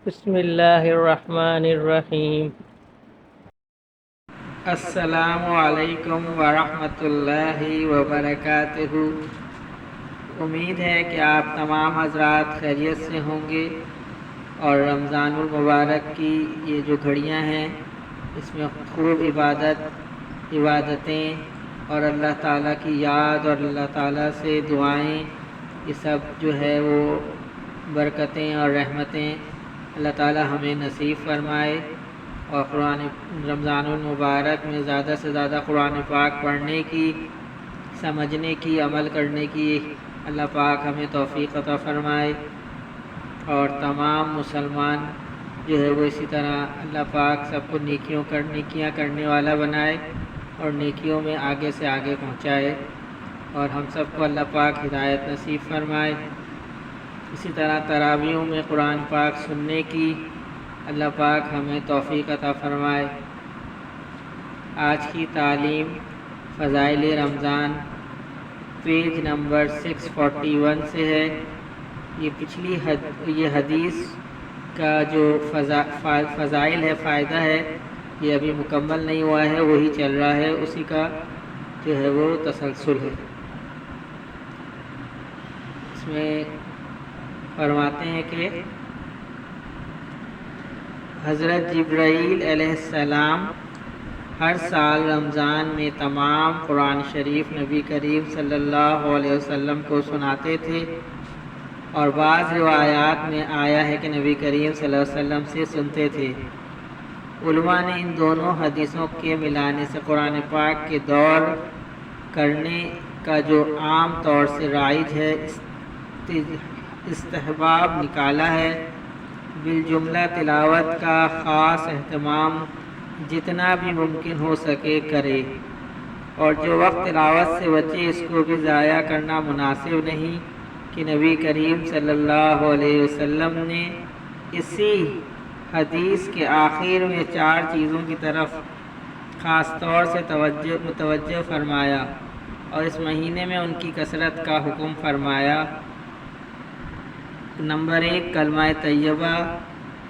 بسم اللہ الرحمن الرحیم۔ السلام علیکم ورحمۃ اللہ وبرکاتہ۔ امید ہے کہ آپ تمام حضرات خیریت سے ہوں گے اور رمضان المبارک کی یہ جو گھڑیاں ہیں اس میں خوب عبادتیں اور اللہ تعالیٰ کی یاد اور اللہ تعالیٰ سے دعائیں، یہ سب جو ہے وہ برکتیں اور رحمتیں اللہ تعالیٰ ہمیں نصیب فرمائے، اور رمضان المبارک میں زیادہ سے زیادہ قرآن پاک پڑھنے کی، سمجھنے کی، عمل کرنے کی اللہ پاک ہمیں توفیق عطا فرمائے، اور تمام مسلمان جو ہے وہ اسی طرح اللہ پاک سب کو نیکیاں کرنے والا بنائے اور نیکیوں میں آگے سے آگے پہنچائے، اور ہم سب کو اللہ پاک ہدایت نصیب فرمائے۔ اسی طرح تراویحوں میں قرآن پاک سننے کی اللہ پاک ہمیں توفیق عطا فرمائے۔ آج کی تعلیم فضائل رمضان پیج نمبر 641 سے ہے۔ یہ حدیث کا جو فضائل ہے، فائدہ ہے، یہ ابھی مکمل نہیں ہوا ہے، وہی چل رہا ہے، اسی کا جو ہے وہ تسلسل ہے۔ اس میں فرماتے ہیں کہ حضرت جبرائیل علیہ السلام ہر سال رمضان میں تمام قرآن شریف نبی کریم صلی اللہ علیہ وسلم کو سناتے تھے، اور بعض روایات میں آیا ہے کہ نبی کریم صلی اللہ علیہ وسلم سے سنتے تھے۔ علماء نے ان دونوں حدیثوں کے ملانے سے قرآن پاک کے دور کرنے کا جو عام طور سے رائج ہے استحباب نکالا ہے۔ بالجملہ تلاوت کا خاص اہتمام جتنا بھی ممکن ہو سکے کرے، اور جو وقت تلاوت سے بچے اس کو بھی ضائع کرنا مناسب نہیں، کہ نبی کریم صلی اللہ علیہ وسلم نے اسی حدیث کے آخر میں 4 چیزوں کی طرف خاص طور سے متوجہ فرمایا، اور اس مہینے میں ان کی کثرت کا حکم فرمایا۔ نمبر 1 کلمہ طیبہ،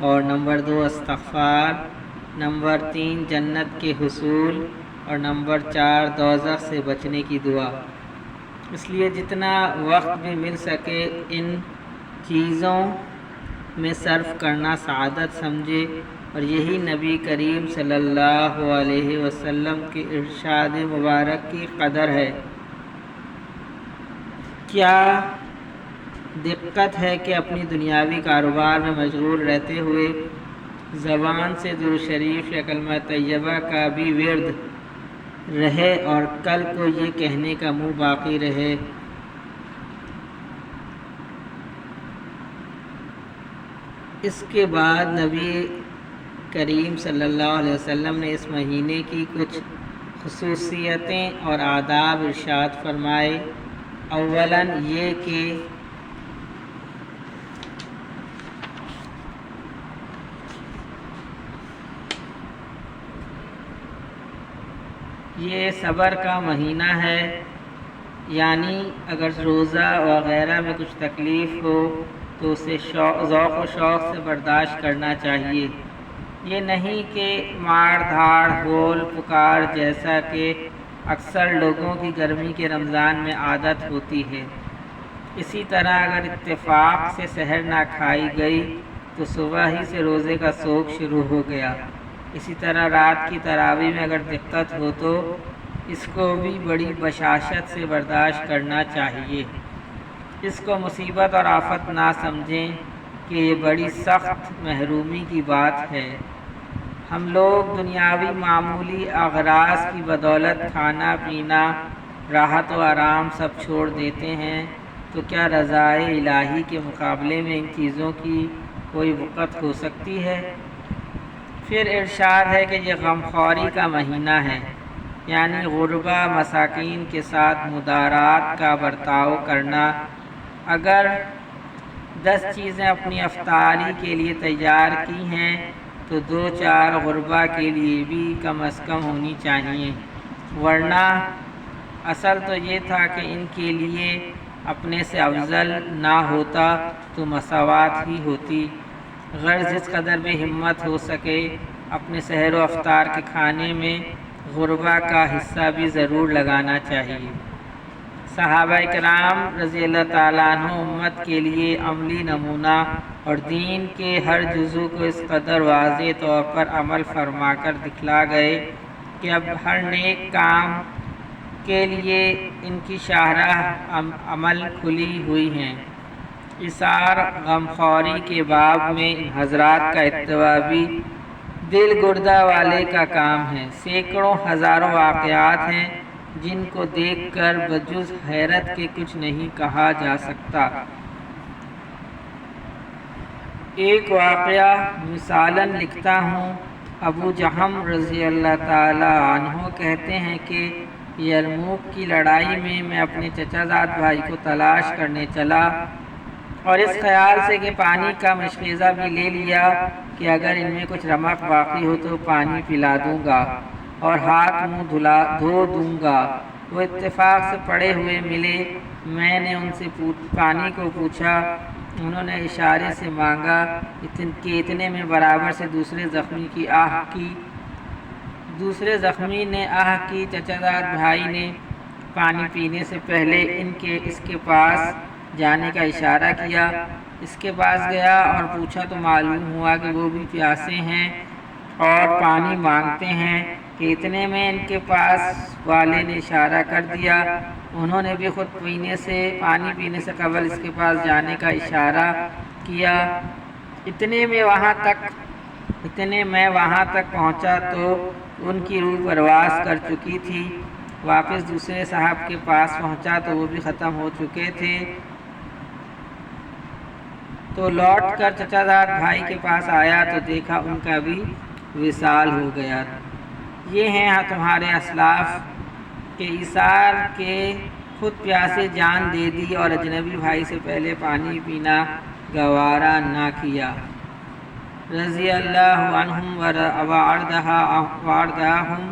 اور نمبر 2 استغفار، نمبر 3 جنت کے حصول، اور نمبر 4 دوزخ سے بچنے کی دعا۔ اس لیے جتنا وقت بھی مل سکے ان چیزوں میں صرف کرنا سعادت سمجھے، اور یہی نبی کریم صلی اللہ علیہ وسلم کے ارشاد مبارک کی قدر ہے۔ کیا دقت ہے کہ اپنی دنیاوی کاروبار میں مشغول رہتے ہوئے زبان سے درود شریف یا کلمہ طیبہ کا بھی ورد رہے، اور کل کو یہ کہنے کا منہ باقی رہے۔ اس کے بعد نبی کریم صلی اللہ علیہ وسلم نے اس مہینے کی کچھ خصوصیتیں اور آداب ارشاد فرمائے۔ اولاً یہ کہ یہ صبر کا مہینہ ہے، یعنی اگر روزہ وغیرہ میں کچھ تکلیف ہو تو اسے ذوق و شوق سے برداشت کرنا چاہیے۔ یہ نہیں کہ مار دھاڑ بول پکار جیسا کہ اکثر لوگوں کی گرمی کے رمضان میں عادت ہوتی ہے۔ اسی طرح اگر اتفاق سے سحر نہ کھائی گئی تو صبح ہی سے روزے کا سوگ شروع ہو گیا۔ اسی طرح رات کی تراویح میں اگر دقت ہو تو اس کو بھی بڑی بشاشت سے برداشت کرنا چاہیے۔ اس کو مصیبت اور آفت نہ سمجھیں کہ یہ بڑی سخت محرومی کی بات ہے۔ ہم لوگ دنیاوی معمولی اغراض کی بدولت کھانا پینا، راحت و آرام سب چھوڑ دیتے ہیں، تو کیا رضائے الہی کے مقابلے میں ان چیزوں کی کوئی وقت ہو سکتی ہے؟ پھر ارشاد ہے کہ یہ غمخوری کا مہینہ ہے، یعنی غربا مساکین کے ساتھ مدارات کا برتاؤ کرنا۔ اگر 10 چیزیں اپنی افطاری کے لیے تیار کی ہیں تو 2-4 غربا کے لیے بھی کم از کم ہونی چاہیے، ورنہ اصل تو یہ تھا کہ ان کے لیے اپنے سے افضل نہ ہوتا تو مساوات ہی ہوتی۔ غرض جس قدر بھی ہمت ہو سکے اپنے سحر و افطار کے کھانے میں غربا کا حصہ بھی ضرور لگانا چاہیے۔ صحابہ کرام رضی اللہ تعالیٰ عنہ امت کے لیے عملی نمونہ اور دین کے ہر جزو کو اس قدر واضح طور پر عمل فرما کر دکھلا گئے کہ اب ہر نیک کام کے لیے ان کی شاہراہ عمل کھلی ہوئی ہیں۔ اثار غمخواری کے باب میں ان حضرات کا اتباع بھی دل گردہ والے کا کام ہے۔ سینکڑوں ہزاروں واقعات ہیں جن کو دیکھ کر بجز حیرت کے کچھ نہیں کہا جا سکتا۔ ایک واقعہ مثالاً لکھتا ہوں۔ ابو جہم رضی اللہ تعالی عنہ کہتے ہیں کہ یرموک کی لڑائی میں اپنے چچا زاد بھائی کو تلاش کرنے چلا اور اس خیال سے کہ پانی کا مشغیزہ بھی لے لیا کہ اگر ان میں کچھ رمق باقی ہو تو پانی پلا دوں گا اور ہاتھ منہ دھو دوں گا۔ وہ اتفاق سے پڑے ہوئے ملے۔ میں نے ان سے پانی کو پوچھا، انہوں نے اشارے سے مانگا کہ اتنے میں برابر سے دوسرے زخمی نے آہ کی۔ چچا زاد بھائی نے پانی پینے سے پہلے اس کے پاس جانے کا اشارہ کیا۔ اس کے پاس گیا اور پوچھا تو معلوم ہوا کہ وہ بھی پیاسے ہیں اور پانی مانگتے ہیں کہ اتنے میں ان کے پاس والے نے اشارہ کر دیا۔ انہوں نے بھی خود پانی پینے سے قبل اس کے پاس جانے کا اشارہ کیا۔ اتنے میں وہاں تک پہنچا تو ان کی روح پرواز کر چکی تھی۔ واپس دوسرے صاحب کے پاس پہنچا تو وہ بھی ختم ہو چکے تھے۔ تو لوٹ کر چچا زاد بھائی کے پاس آیا تو دیکھا ان کا بھی وصال ہو گیا۔ یہ ہیں تمہارے اسلاف کے ایثار کے خود پیاسے جان دے دی اور اجنبی بھائی سے پہلے پانی پینا گوارا نہ کیا۔ رضی اللہ عنہم وارضاہم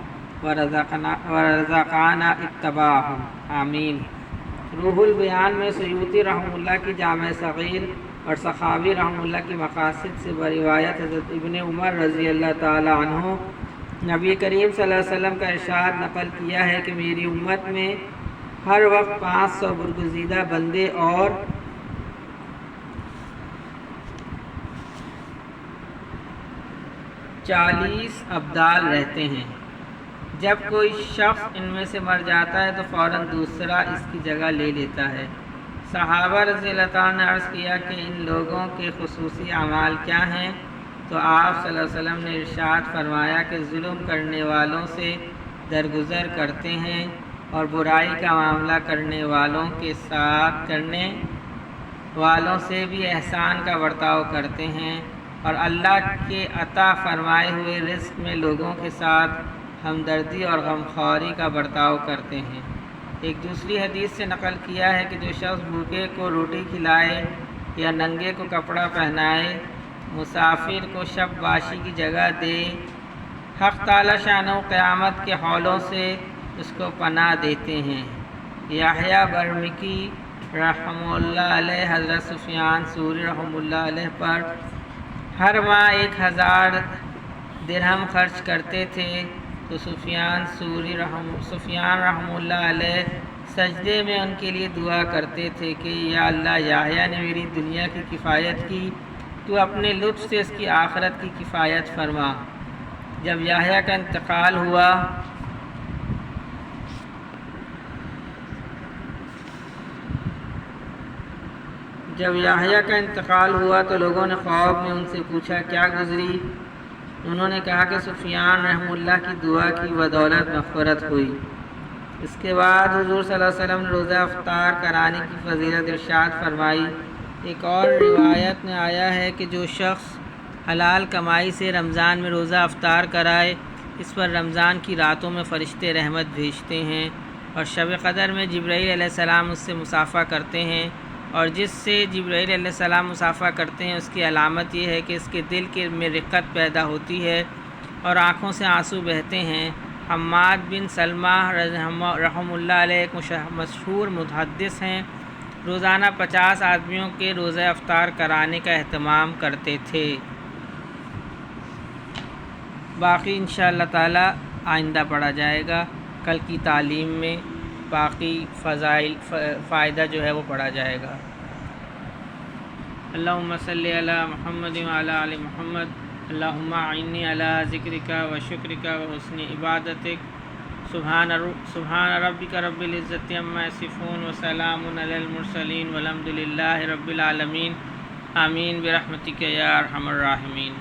ورزقنا اتباعہم، آمین۔ روح البیان میں سیوطی رحمہ اللہ کی جامع صغیر اور سخاوی رحمہ اللہ کی مقاصد سے بروایت حضرت ابن عمر رضی اللہ تعالی عنہ نبی کریم صلی اللہ علیہ وسلم کا ارشاد نقل کیا ہے کہ میری امت میں ہر وقت 500 برگزیدہ بندے اور 40 ابدال رہتے ہیں۔ جب کوئی شخص ان میں سے مر جاتا ہے تو فوراً دوسرا اس کی جگہ لے لیتا ہے۔ صحابہ رضی اللہ تعالیٰ نے عرض کیا کہ ان لوگوں کے خصوصی اعمال کیا ہیں؟ تو آپ صلی اللہ علیہ وسلم نے ارشاد فرمایا کہ ظلم کرنے والوں سے درگزر کرتے ہیں اور برائی کا معاملہ کرنے والوں سے بھی احسان کا برتاؤ کرتے ہیں اور اللہ کے عطا فرمائے ہوئے رزق میں لوگوں کے ساتھ ہمدردی اور غمخواری کا برتاؤ کرتے ہیں۔ ایک دوسری حدیث سے نقل کیا ہے کہ جو شخص بھوکے کو روٹی کھلائے یا ننگے کو کپڑا پہنائے، مسافر کو شب باشی کی جگہ دے، حق تعالی شانہ قیامت کے ہولوں سے اس کو پناہ دیتے ہیں۔ یحییٰ برمکی رحمہ اللہ علیہ حضرت سفیان ثوری رحمہ اللہ علیہ پر ہر ماہ 1000 درہم خرچ کرتے تھے تو سفیان رحمہ اللہ علیہ سجدے میں ان کے لیے دعا کرتے تھے کہ یا اللہ، یحییٰ نے میری دنیا کی کفایت کی، تو اپنے لطف سے اس کی آخرت کی کفایت فرما۔ جب یحییٰ کا انتقال ہوا تو لوگوں نے خواب میں ان سے پوچھا کیا گزری؟ انہوں نے کہا کہ سفیان رحمہ اللہ کی دعا کی بدولت مغفرت ہوئی۔ اس کے بعد حضور صلی اللہ علیہ وسلم نے روزہ افطار کرانے کی فضیلت ارشاد فرمائی۔ ایک اور روایت میں آیا ہے کہ جو شخص حلال کمائی سے رمضان میں روزہ افطار کرائے، اس پر رمضان کی راتوں میں فرشتے رحمت بھیجتے ہیں اور شب قدر میں جبرائیل علیہ السلام اس سے مصافحہ کرتے ہیں، اور جس سے جبرائیل علیہ السلام مصافحہ کرتے ہیں اس کی علامت یہ ہے کہ اس کے دل میں رقت پیدا ہوتی ہے اور آنکھوں سے آنسو بہتے ہیں۔ حماد بن سلمہ رحمہ اللہ علیہ ایک مشہور محدث ہیں۔ روزانہ 50 آدمیوں کے روزہ افطار کرانے کا اہتمام کرتے تھے۔ باقی انشاءاللہ تعالی آئندہ پڑھا جائے گا، کل کی تعلیم میں باقی فائدہ جو ہے وہ پڑھا جائے گا۔ اللہم صلی علی محمد وعلی آل محمد، اللہم اعنی علی ذکرک و شکرک و حسن عبادتک، سبحان ربک رب العزت عما یصفون و سلام علی المرسلین والحمد للہ رب العالمین، آمین برحمتک یا ارحم الراحمین۔